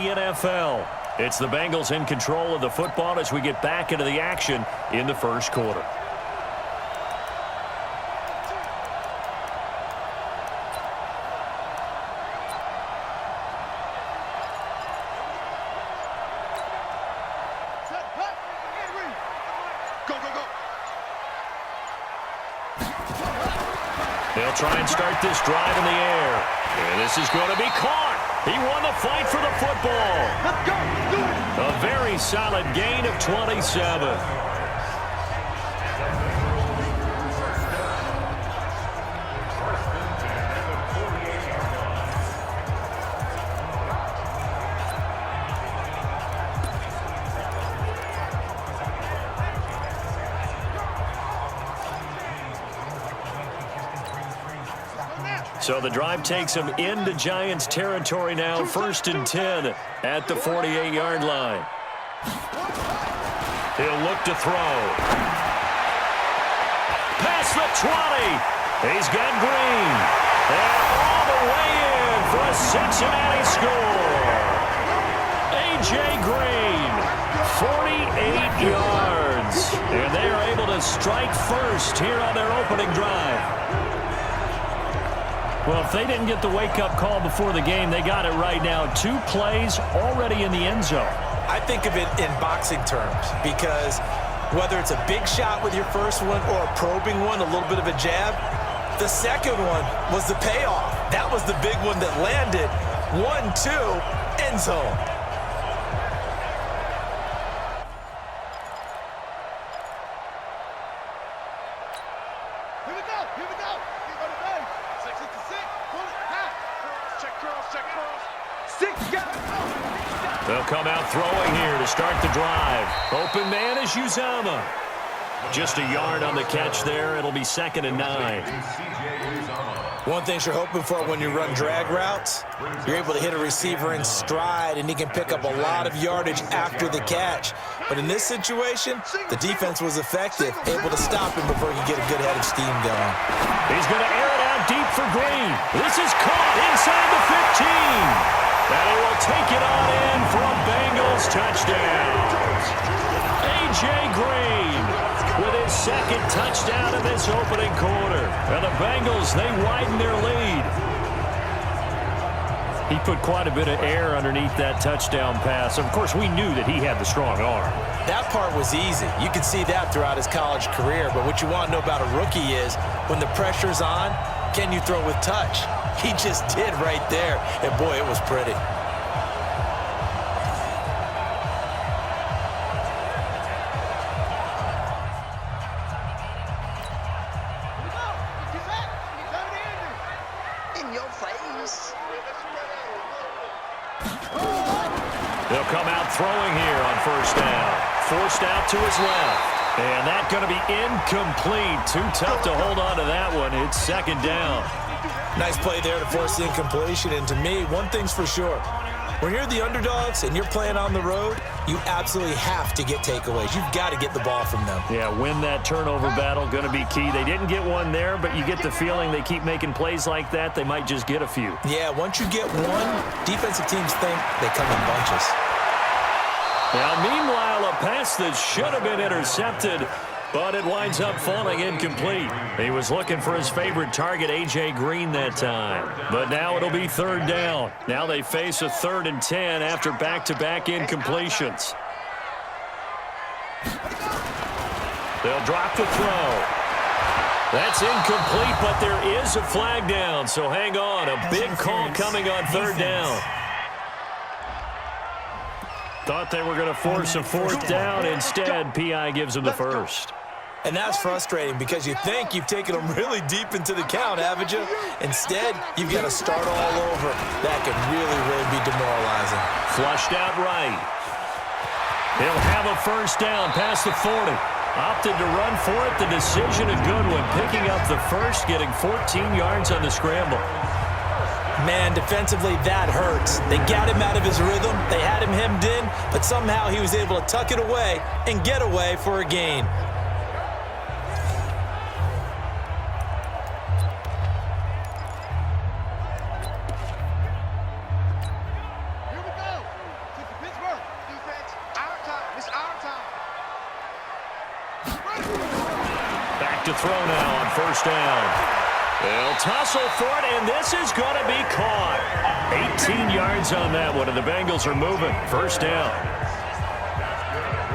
the NFL. It's the Bengals in control of the football as we get back into the action in the first quarter. They'll try and start this drive in the air. And this is going to be caught. He won the fight for the football. Let's go. Do it. A very solid gain of 27. So the drive takes him into Giants territory now, 1st and 10 at the 48-yard line. He'll look to throw. Past the 20. He's got Green. And all the way in for a Cincinnati score. A.J. Green, 48 yards. And they are able to strike first here on their opening drive. Well, if they didn't get the wake-up call before the game, they got it right now. 2 plays already in the end zone. I think of it in boxing terms because whether it's a big shot with your first one or a probing one, a little bit of a jab, the second one was the payoff. That was the big one that landed. 1-2, end zone. They'll come out throwing here to start the drive. Open man is Uzama. Just a yard on the catch there. It'll be 2nd and 9. One thing you're hoping for when you run drag routes, you're able to hit a receiver in stride, and he can pick up a lot of yardage after the catch. But in this situation, the defense was effective, able to stop him before he could get a good head of steam going. He's going to air it out deep for Green. This is caught inside the 15. And he will take it on in for a Bengals touchdown. A.J. Green with his 2nd touchdown in this opening quarter. And the Bengals, they widen their lead. He put quite a bit of air underneath that touchdown pass. Of course, we knew that he had the strong arm. That part was easy. You could see that throughout his college career. But what you want to know about a rookie is when the pressure's on, can you throw with touch? He just did right there. And, boy, it was pretty. They'll come out throwing here on 1st down. Forced out to his left. And that's going to be incomplete. Too tough to hold on to that one. It's 2nd down. Nice play there to force the incompletion. And to me, one thing's for sure. When you're the underdogs and you're playing on the road, you absolutely have to get takeaways. You've got to get the ball from them. Yeah, win that turnover battle, going to be key. They didn't get one there, but you get the feeling they keep making plays like that, they might just get a few. Yeah, once you get one, defensive teams think they come in bunches. Now, meanwhile, a pass that should have been intercepted, but it winds up falling incomplete. He was looking for his favorite target, A.J. Green, that time. But now it'll be 3rd down. Now they face a 3rd and 10 after back-to-back incompletions. They'll drop the throw. That's incomplete, but there is a flag down, so hang on. A big call coming on 3rd down. Thought they were going to force a 4th down. Instead, P.I. gives them the first. And that's frustrating because you think you've taken them really deep into the count, haven't you? Instead, you've got to start all over. That can really, really be demoralizing. Flushed out right. He'll have a 1st down past the 40. Opted to run for it. The decision, a good one. Picking up the first, getting 14 yards on the scramble. Man, defensively, that hurts. They got him out of his rhythm. They had him hemmed in, but somehow he was able to tuck it away and get away for a gain. Back to throw now on first down. They'll tussle for it, and this is going to be caught. 18 yards on that one, and the Bengals are moving. First down.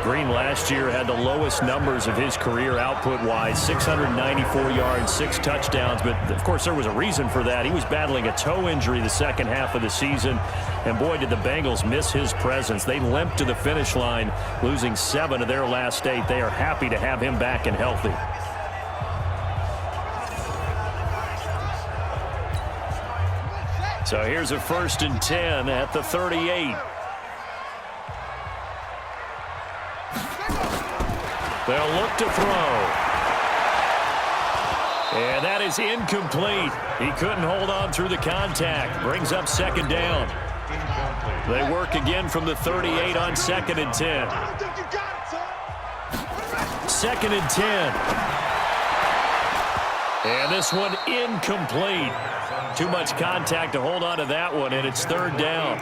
Green last year had the lowest numbers of his career output-wise, 694 yards, 6 touchdowns. But, of course, there was a reason for that. He was battling a toe injury the second half of the season. And, boy, did the Bengals miss his presence. They limped to the finish line, losing 7 of their last 8. They are happy to have him back and healthy. So here's a 1st and 10 at the 38. They'll look to throw. And that is incomplete. He couldn't hold on through the contact. Brings up 2nd down. They work again from the 38 on 2nd and 10. 2nd and 10. And this one incomplete. Too much contact to hold on to that one, and it's 3rd down.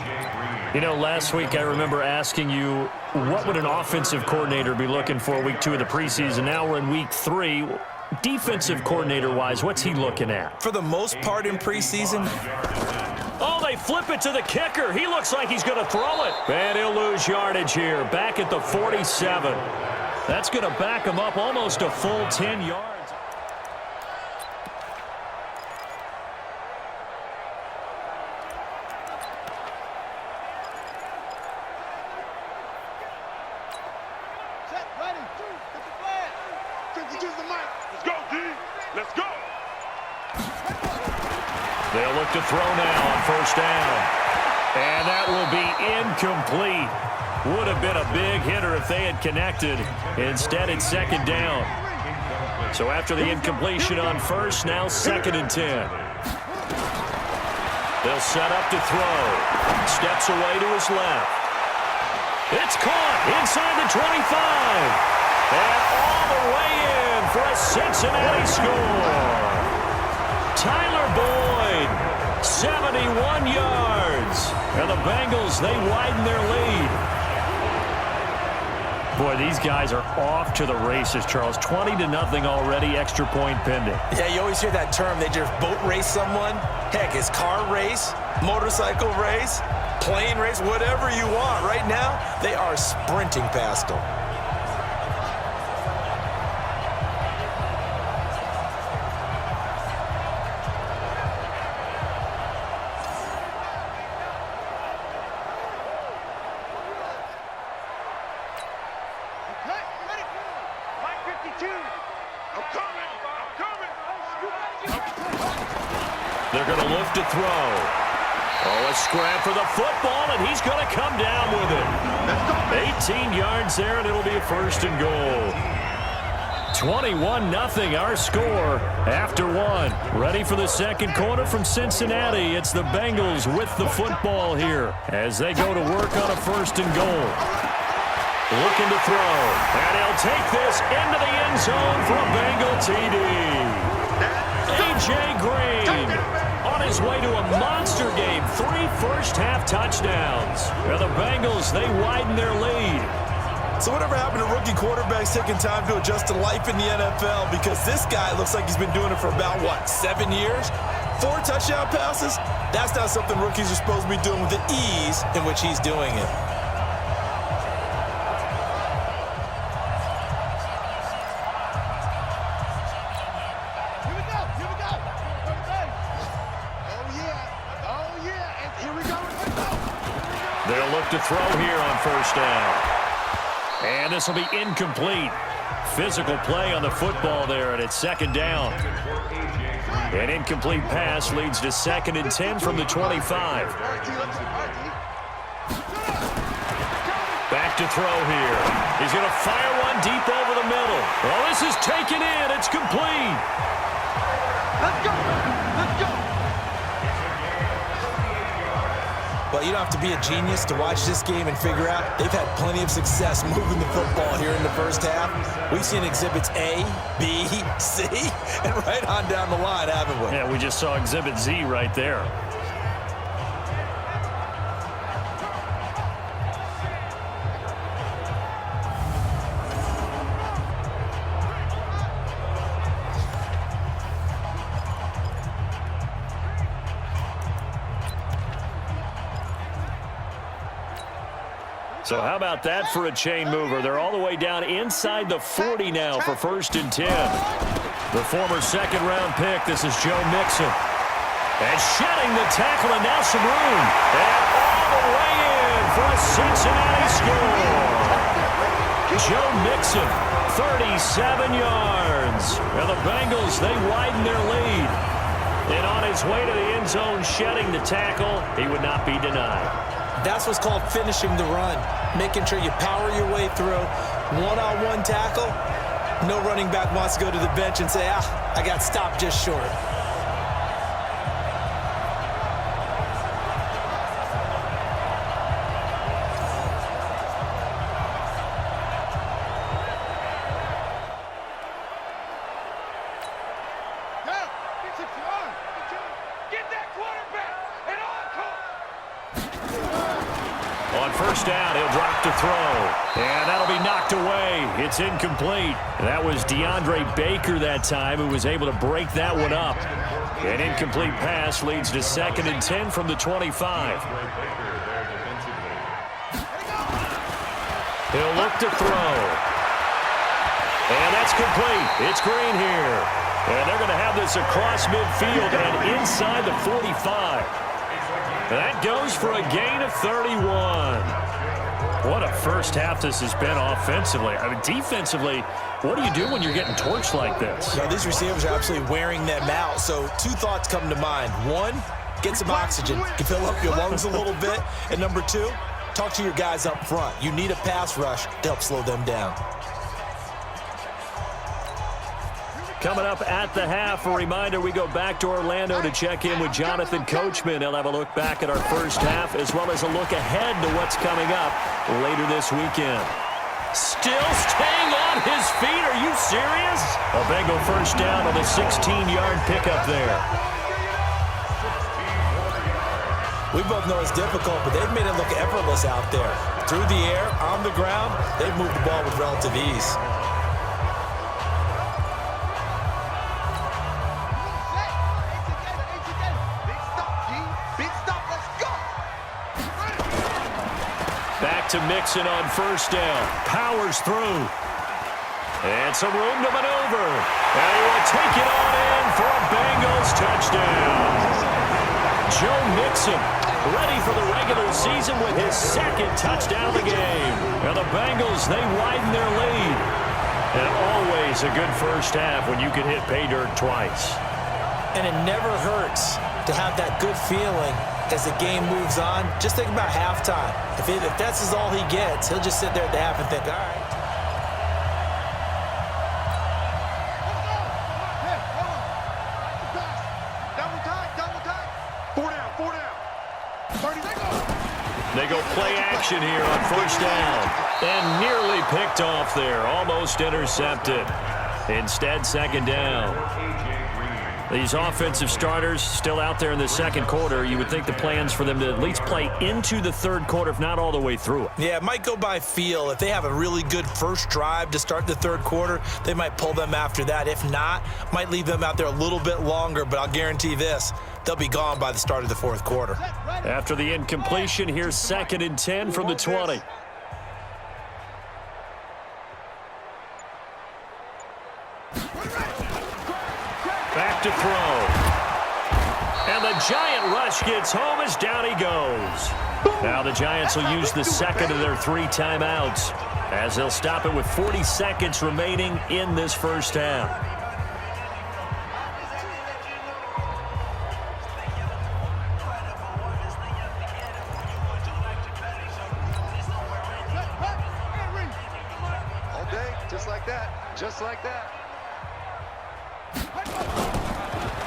You know, last week I remember asking you, what would an offensive coordinator be looking for week 2 of the preseason? Now we're in week 3. Defensive coordinator-wise, what's he looking at? For the most part in preseason. Oh, they flip it to the kicker. He looks like he's going to throw it. And he'll lose yardage here, back at the 47. That's going to back him up almost a full 10 yards. They'll look to throw now on 1st down. And that will be incomplete. Would have been a big hitter if they had connected. Instead, it's 2nd down. So after the incompletion on 1st, now 2nd and 10. They'll set up to throw. Steps away to his left. It's caught inside the 25. And all the way in for a Cincinnati score. Tyler Boyd, 71 yards. And the Bengals, they widen their lead. Boy, these guys are off to the races, Charles. 20-0 already, extra point pending. Yeah, you always hear that term. They just boat race someone. Heck, it's car race, motorcycle race, plane race, whatever you want. Right now, they are sprinting past them. They're going to look to throw. Oh, a scrap for the football, and he's going to come down with it. 18 yards there, and it'll be a 1st and goal. 21-0 our score after 1. Ready for the 2nd quarter from Cincinnati. It's the Bengals with the football here as they go to work on a 1st and goal. Looking to throw, and he'll take this into the end zone for a Bengal TD. A.J. Green on his way to a monster game. 3 first-half touchdowns. And the Bengals, they widen their lead. So whatever happened to rookie quarterbacks taking time to adjust to life in the NFL? Because this guy looks like he's been doing it for about, 7 years? 4 touchdown passes? That's not something rookies are supposed to be doing with the ease in which he's doing it. They'll look to throw here on 1st down. And this will be incomplete. Physical play on the football there, and it's 2nd down. An incomplete pass leads to 2nd and 10 from the 25. Back to throw here. He's going to fire one deep over the middle. Well, this is taken in. It's complete. Let's go. Let's go. Well, you don't have to be a genius to watch this game and figure out they've had plenty of success moving the football here in the first half. We've seen exhibits A, B, C, and right on down the line, haven't we? Yeah, we just saw exhibit Z right there. So how about that for a chain mover? They're all the way down inside the 40 now for 1st and 10. The former second-round pick, this is Joe Mixon. And shedding the tackle, and now some room. And all the way in for a Cincinnati score. Joe Mixon, 37 yards. And the Bengals, they widen their lead. And on his way to the end zone, shedding the tackle, he would not be denied. That's what's called finishing the run, making sure you power your way through. One-on-one tackle, no running back wants to go to the bench and say, I got stopped just short. On 1st down, he'll drop to throw. And that'll be knocked away. It's incomplete. That was DeAndre Baker that time who was able to break that one up. An incomplete pass leads to 2nd and 10 from the 25. He'll look to throw. And that's complete. It's Green here. And they're going to have this across midfield and inside the 45. That goes for a gain of 31. What a first half this has been offensively. I mean, defensively, what do you do when you're getting torched like this? Now, these receivers are absolutely wearing them out. So 2 thoughts come to mind. 1, get some oxygen. You fill up your lungs a little bit. And number 2, talk to your guys up front. You need a pass rush to help slow them down. Coming up at the half, a reminder, we go back to Orlando to check in with Jonathan Coachman. He'll have a look back at our first half as well as a look ahead to what's coming up later this weekend. Still staying on his feet. Are you serious? A Bengal first down on the 16-yard pickup there. We both know it's difficult, but they've made it look effortless out there. Through the air, on the ground, they've moved the ball with relative ease. Back to Mixon on 1st down. Powers through. And some room to maneuver. And he will take it on in for a Bengals touchdown. Joe Mixon ready for the regular season with his 2nd touchdown of the game. And the Bengals, they widen their lead. And always a good first half when you can hit pay dirt twice. And it never hurts to have that good feeling as the game moves on. Just think about halftime. If that's all he gets, he'll just sit there at the half and think, all right. They go play action here on 1st down. And nearly picked off there. Almost intercepted. Instead, 2nd down. These offensive starters still out there in the 2nd quarter. You would think the plans for them to at least play into the 3rd quarter, if not all the way through it. Yeah, it might go by feel. If they have a really good first drive to start the 3rd quarter, they might pull them after that. If not, might leave them out there a little bit longer, but I'll guarantee this, they'll be gone by the start of the 4th quarter. After the incompletion, here's 2nd and 10 from the 20. Back to throw. And the Giant rush gets home as down he goes. Now the Giants will use the 2nd of their 3 timeouts as they'll stop it with 40 seconds remaining in this first half. All day, just like that. Just like that.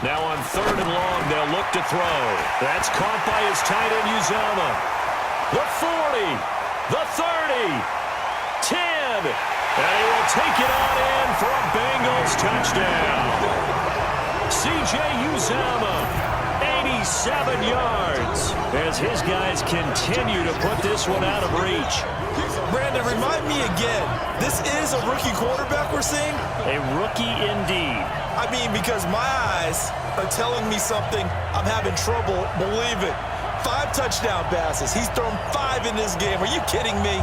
Now on 3rd and long, they'll look to throw. That's caught by his tight end, Uzama. The 40, the 30, 10. And he will take it on in for a Bengals touchdown. C.J. Uzama, 87 yards, as his guys continue to put this one out of reach. Brandon, remind me again, this is a rookie quarterback we're seeing? A rookie indeed. I mean, because my eyes are telling me something I'm having trouble believing. 5 touchdown passes. He's thrown 5 in this game. Are you kidding me?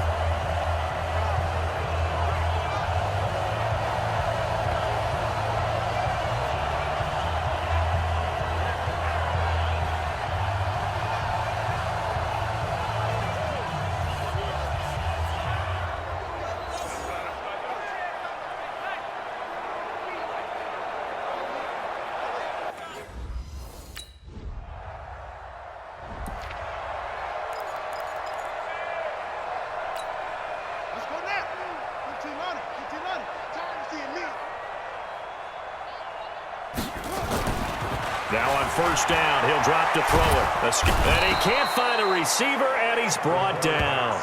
Now on first down, he'll drop to throw it. And he can't find a receiver, and he's brought down.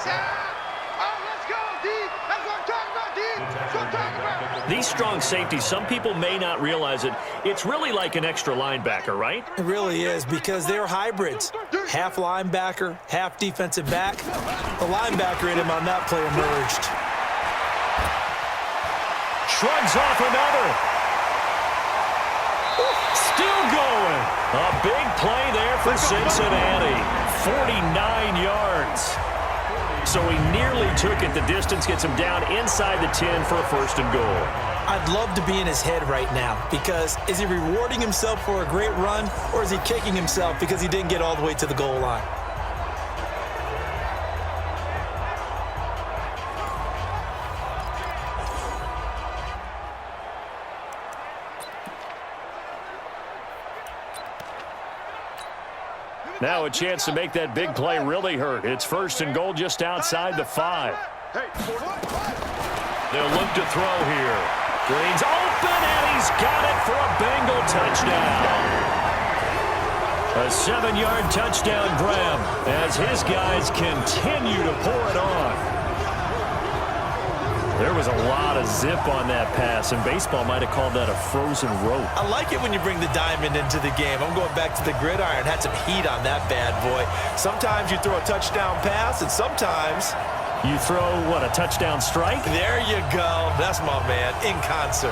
These strong safeties, some people may not realize it. It's really like an extra linebacker, right? It really is, because they're hybrids. Half linebacker, half defensive back. The linebacker in him on that play emerged. Shrugs off another. Still going. A big play there for Cincinnati. 49 yards. So he nearly took it the distance, gets him down inside the 10 for a first and goal. I'd love to be in his head right now, because is he rewarding himself for a great run, or is he kicking himself because he didn't get all the way to the goal line? Now a chance to make that big play really hurt. It's first and goal just outside the 5. They'll look to throw here. Green's open, and he's got it for a Bengal touchdown. A 7-yard touchdown grab as his guys continue to pour it on. There was a lot of zip on that pass, and baseball might have called that a frozen rope. I like it when you bring the diamond into the game. I'm going back to the gridiron. Had some heat on that bad boy. Sometimes you throw a touchdown pass, and sometimes you throw, what, a touchdown strike? There you go. That's my man, in concert.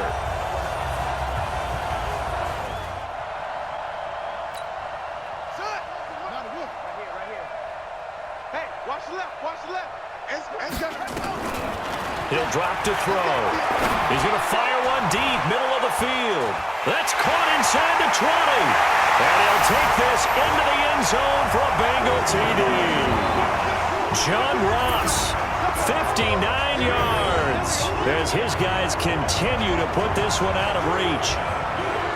Hey, watch the left, watch the left. He'll drop to throw. He's going to fire one deep, middle of the field. That's caught inside the 20. And he'll take this into the end zone for a Bengal TD. John Ross, 59 yards, as his guys continue to put this one out of reach.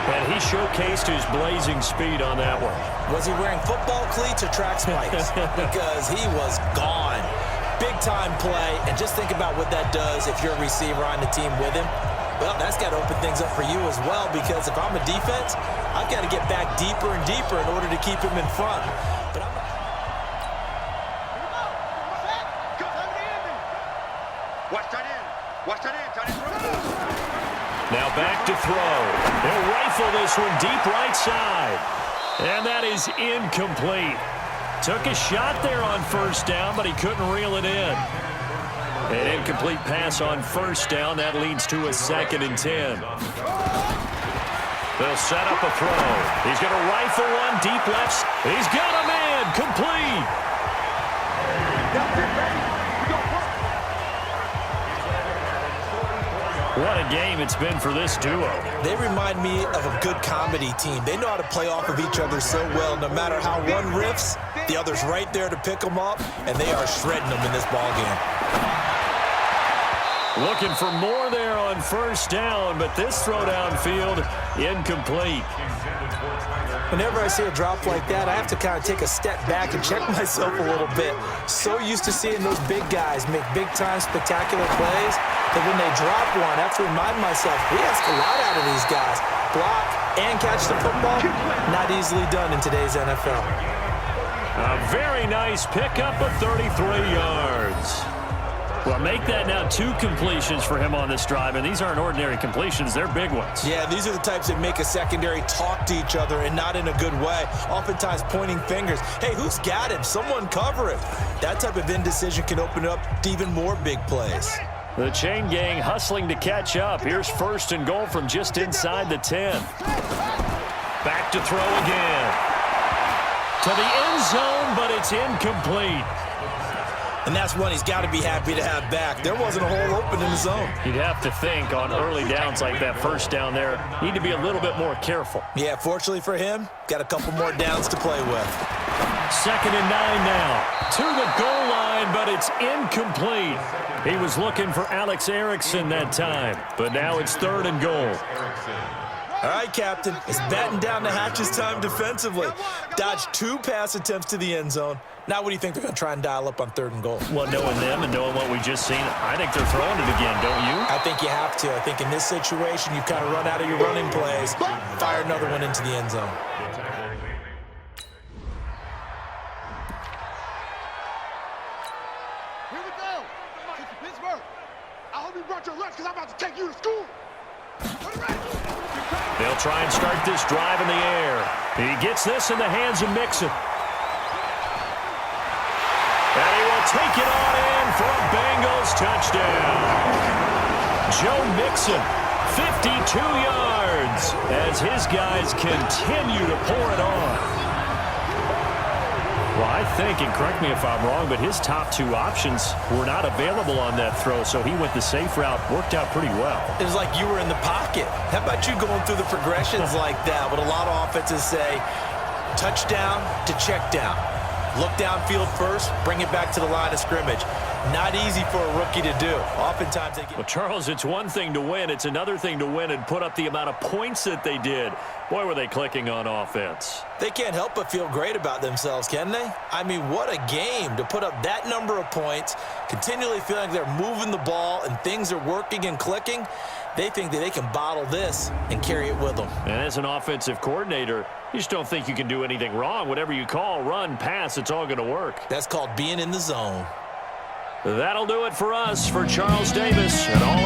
And he showcased his blazing speed on that one. Was he wearing football cleats or track spikes? Because he was gone. Big-time play, and just think about what that does if you're a receiver on the team with him. Well, that's got to open things up for you as well, because if I'm a defense, I've got to get back deeper and deeper in order to keep him in front. But now back to throw. He'll rifle this one deep right side. And that is incomplete. Took a shot there on first down, but he couldn't reel it in. An incomplete pass on first down. That leads to a 2nd and 10. They'll set up a throw. He's going to rifle one deep left. He's got a man. Complete. What a game it's been for this duo. they remind me of a good comedy team. They know how to play off of each other so well. No matter how one riffs, the other's right there to pick them up, and they are shredding them in this ball game. Looking for more there on first down, but this throw downfield incomplete. Whenever I see a drop like that, I have to kind of take a step back and check myself a little bit. So used to seeing those big guys make big-time spectacular plays that when they drop one, I have to remind myself, we ask a lot out of these guys. Block and catch the football, not easily done in today's NFL. A very nice pickup of 33 yards. Well, make that now 2 completions for him on this drive, and these aren't ordinary completions. They're big ones. Yeah, these are the types that make a secondary talk to each other and not in a good way, oftentimes pointing fingers. Hey, who's got him? Someone cover him. That type of indecision can open up to even more big plays. The chain gang hustling to catch up. Here's first and goal from just inside the 10. Back to throw again. to the end zone, but it's incomplete. And that's one he's got to be happy to have back. There wasn't a hole open in the zone. You'd have to think on early downs like that first down there, need to be a little bit more careful. Yeah, fortunately for him, got a couple more downs to play with. 2nd and 9 now. To the goal line, but it's incomplete. He was looking for Alex Erickson that time, but now it's 3rd and goal. All right, Captain, it's batting down the hatches time defensively. Dodged 2 pass attempts to the end zone. Now what do you think they're going to try and dial up on 3rd and goal? Well, knowing them and knowing what we just seen, I think they're throwing it again, don't you? I think you have to. I think in this situation, you've kind of run out of your running plays. Fire another one into the end zone. Here we go. Pittsburgh. I hope you brought your lunch because I'm about to take you to school. They'll try and start this drive in the air. He gets this in the hands of Mixon. And he will take it on in for a Bengals touchdown. Joe Mixon, 52 yards, as his guys continue to pour it on. Well, I think, and correct me if I'm wrong, but his top 2 options were not available on that throw, so he went the safe route, worked out pretty well. It was like you were in the pocket. How about you going through the progressions like that? What a lot of offenses say, touchdown to check down. Look downfield first, bring it back to the line of scrimmage. Not easy for a rookie to do. Oftentimes they get... Well, Charles, it's one thing to win. It's another thing to win and put up the amount of points that they did. Boy, were they clicking on offense. They can't help but feel great about themselves, can they? I mean, what a game to put up that number of points, continually feeling like they're moving the ball and things are working and clicking. They think that they can bottle this and carry it with them. And as an offensive coordinator, you just don't think you can do anything wrong. Whatever you call, run, pass, it's all going to work. That's called being in the zone. That'll do it for us. For Charles Davis and all